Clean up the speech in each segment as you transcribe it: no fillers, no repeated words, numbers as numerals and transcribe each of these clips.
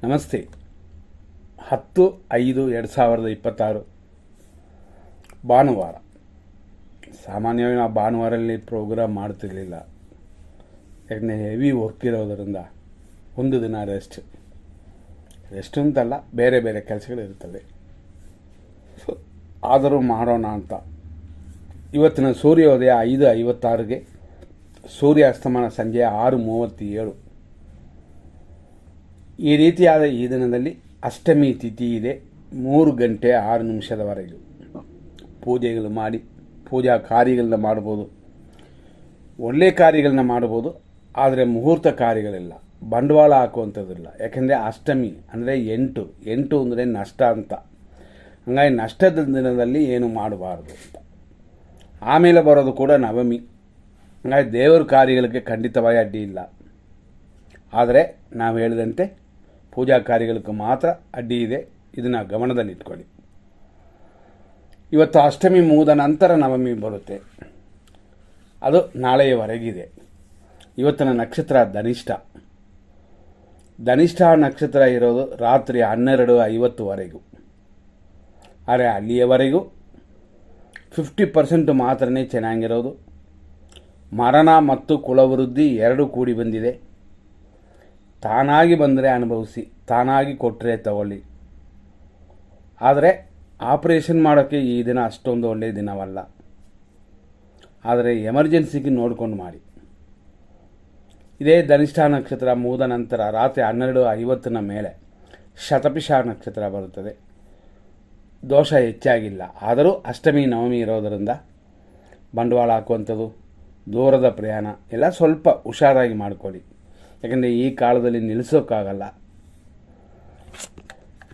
ನಮಸ್ತೆ. 10/5/2026 ಭಾನುವಾರ. ಸಾಮಾನ್ಯವಾಗಿ ನಾವು ಭಾನುವಾರಲ್ಲಿ ಪ್ರೋಗ್ರಾಮ್ ಮಾಡ್ತಿರಲಿಲ್ಲ. ಯಾಕಂದರೆ ಹೆವಿ ವರ್ಕ್ ಇರೋದರಿಂದ ಒಂದು ದಿನ ರೆಸ್ಟ್ ಅಂತಲ್ಲ, ಬೇರೆ ಬೇರೆ ಕೆಲಸಗಳಿರ್ತವೆ. ಆದರೂ ಮಾಡೋಣ ಅಂತ ಇವತ್ತಿನ ಸೂರ್ಯೋದಯ 5:56ಗೆ, ಸೂರ್ಯಾಸ್ತಮಾನ ಸಂಜೆ 6:37. ಈ ರೀತಿಯಾದ ಈ ದಿನದಲ್ಲಿ ಅಷ್ಟಮಿ ತಿಥಿ ಇದೆ. 3 ಗಂಟೆ 6 ನಿಮಿಷದವರೆಗೂ ಪೂಜೆಗಳು ಮಾಡಿ ಪೂಜಾ ಕಾರ್ಯಗಳನ್ನ ಮಾಡ್ಬೋದು, ಒಳ್ಳೆಯ ಕಾರ್ಯಗಳನ್ನ ಮಾಡ್ಬೋದು. ಆದರೆ ಮುಹೂರ್ತ ಕಾರ್ಯಗಳಿಲ್ಲ, ಬಂಡವಾಳ ಹಾಕುವಂಥದ್ದಿಲ್ಲ. ಯಾಕೆಂದರೆ ಅಷ್ಟಮಿ ಅಂದರೆ 8 ಅಂದರೆ ನಷ್ಟ ಅಂತ. ಹಂಗಾಗಿ ನಷ್ಟದ ದಿನದಲ್ಲಿ ಏನು ಮಾಡಬಾರ್ದು ಅಂತ. ಆಮೇಲೆ ಬರೋದು ಕೂಡ ನವಮಿ. ಹಂಗಾಗಿ ದೇವರ ಕಾರ್ಯಗಳಿಗೆ ಖಂಡಿತವಾಗಿ ಅಡ್ಡಿ ಇಲ್ಲ. ಆದರೆ ನಾವು ಹೇಳಿದಂತೆ ಪೂಜಾ ಕಾರ್ಯಗಳಿಗೆ ಮಾತ್ರ ಅಡ್ಡಿ ಇದೆ. ಇದನ್ನು ಗಮನದಲ್ಲಿಟ್ಕೊಳ್ಳಿ. ಇವತ್ತು ಅಷ್ಟಮಿ ಮುಗಿದ ನಂತರ ನವಮಿ ಬರುತ್ತೆ. ಅದು ನಾಳೆಯವರೆಗಿದೆ. ಇವತ್ತಿನ ನಕ್ಷತ್ರ ಧನಿಷ್ಠ ನಕ್ಷತ್ರ ಇರೋದು ರಾತ್ರಿ 12:50ವರೆಗೂ. ಆದರೆ ಅಲ್ಲಿಯವರೆಗೂ 50% ಮಾತ್ರನೇ ಚೆನ್ನಾಗಿರೋದು. ಮರಣ ಮತ್ತು ಕುಲವೃದ್ಧಿ ಎರಡೂ ಕೂಡಿ ಬಂದಿದೆ. ತಾನಾಗಿ ಬಂದರೆ ಅನುಭವಿಸಿ, ತಾನಾಗಿ ಕೊಟ್ಟರೆ ತಗೊಳ್ಳಿ. ಆದರೆ ಆಪರೇಷನ್ ಮಾಡೋಕ್ಕೆ ಈ ದಿನ ಅಷ್ಟೊಂದು ಒಳ್ಳೆಯ ದಿನವಲ್ಲ. ಆದರೆ ಎಮರ್ಜೆನ್ಸಿಗೆ ನೋಡ್ಕೊಂಡು ಮಾಡಿ. ಇದೇ ಧನಿಷ್ಠ ನಕ್ಷತ್ರ ಮುಗಿದ ನಂತರ ರಾತ್ರಿ 12:50ನ ಮೇಲೆ ಶತಭಿಷ ನಕ್ಷತ್ರ ಬರುತ್ತದೆ. ದೋಷ ಹೆಚ್ಚಾಗಿಲ್ಲ. ಆದರೂ ಅಷ್ಟಮಿ ನವಮಿ ಇರೋದರಿಂದ ಬಂಡವಾಳ ಹಾಕುವಂಥದ್ದು, ದೂರದ ಪ್ರಯಾಣ ಎಲ್ಲ ಸ್ವಲ್ಪ ಹುಷಾರಾಗಿ ಮಾಡಿಕೊಳ್ಳಿ. ಯಾಕೆಂದರೆ ಈ ಕಾಲದಲ್ಲಿ ನಿಲ್ಲಿಸೋಕ್ಕಾಗಲ್ಲ.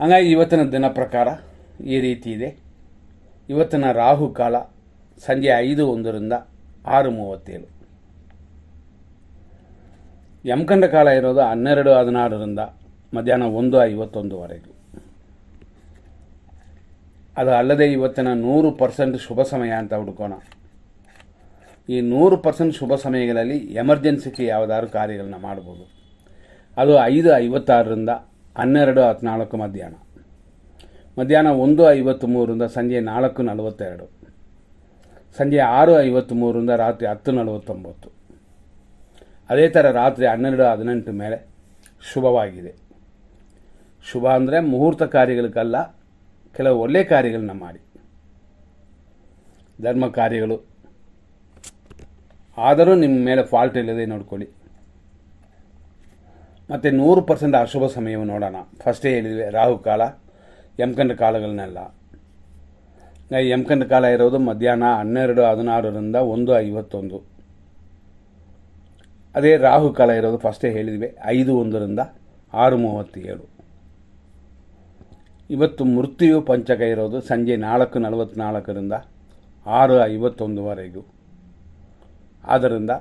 ಹಾಗಾಗಿ ಇವತ್ತಿನ ದಿನ ಪ್ರಕಾರ ಈ ರೀತಿ ಇದೆ. ಇವತ್ತಿನ ರಾಹು ಕಾಲ ಸಂಜೆ 5:01ರಿಂದ 6:37. ಯಮಕಂಡ ಕಾಲ ಇರೋದು 12:16ರಿಂದ ಮಧ್ಯಾಹ್ನ 1:51ವರೆಗೂ. ಅದು ಅಲ್ಲದೆ ಇವತ್ತಿನ 100% ಶುಭ ಸಮಯ ಅಂತ ಹುಡುಕೋಣ. ಈ 100% ಶುಭ ಸಮಯಗಳಲ್ಲಿ ಎಮರ್ಜೆನ್ಸಿಗೆ ಯಾವುದಾದ್ರು ಕಾರ್ಯಗಳನ್ನ ಮಾಡ್ಬೋದು. ಅದು 5:56ರಿಂದ 12:14 ಮಧ್ಯಾಹ್ನ 1:53ರಿಂದ ಸಂಜೆ 4:42, ಸಂಜೆ 6:53ರಿಂದ ರಾತ್ರಿ 10:49. ಅದೇ ಥರ ರಾತ್ರಿ 12:18 ಮೇಲೆ ಶುಭವಾಗಿದೆ. ಶುಭ ಅಂದರೆ ಮುಹೂರ್ತ ಕಾರ್ಯಗಳಿಗಲ್ಲ, ಕೆಲವು ಒಳ್ಳೆಯ ಕಾರ್ಯಗಳನ್ನ ಮಾಡಿ, ಧರ್ಮ ಕಾರ್ಯಗಳು. ಆದರೂ ನಿಮ್ಮ ಮೇಲೆ ಫಾಲ್ಟ್ ಇಲ್ಲದೆ ನೋಡ್ಕೊಳ್ಳಿ. ಮತ್ತು 100% ಅಶುಭ ಸಮಯವು ನೋಡೋಣ. ಫಸ್ಟೇ ಹೇಳಿದ್ವಿ, ರಾಹುಕಾಲ, ಯಮಕಂಡ ಕಾಲಗಳನ್ನೆಲ್ಲ. ಯಮಕಂಡ ಕಾಲ ಇರೋದು ಮಧ್ಯಾಹ್ನ 12:16ರಿಂದ 1:51. ಅದೇ ರಾಹುಕಾಲ ಇರೋದು ಫಸ್ಟೇ ಹೇಳಿದ್ವಿ 5:01ರಿಂದ 6:37. ಇವತ್ತು ಮೃತ್ಯು ಪಂಚಕ ಇರೋದು ಸಂಜೆ 4:44ರಿಂದ 6:51ವರೆಗೂ. ಆದ್ದರಿಂದ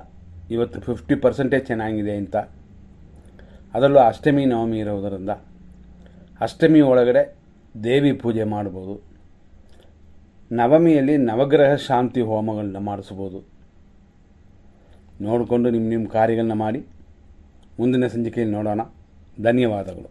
ಇವತ್ತು 50% ಚೆನ್ನಾಗಿದೆ ಅಂತ. ಅದರಲ್ಲೂ ಅಷ್ಟಮಿ ನವಮಿ ಇರೋದರಿಂದ ಅಷ್ಟಮಿ ಒಳಗಡೆ ದೇವಿ ಪೂಜೆ ಮಾಡ್ಬೋದು. ನವಮಿಯಲ್ಲಿ ನವಗ್ರಹ ಶಾಂತಿ ಹೋಮಗಳನ್ನ ಮಾಡಿಸ್ಬೋದು. ನೋಡಿಕೊಂಡು ನಿಮ್ಮ ಕಾರ್ಯಗಳನ್ನ ಮಾಡಿ ಮುಂದಿನ ಸಂಚಿಕೆಯಲ್ಲಿ ನೋಡೋಣ. ಧನ್ಯವಾದಗಳು.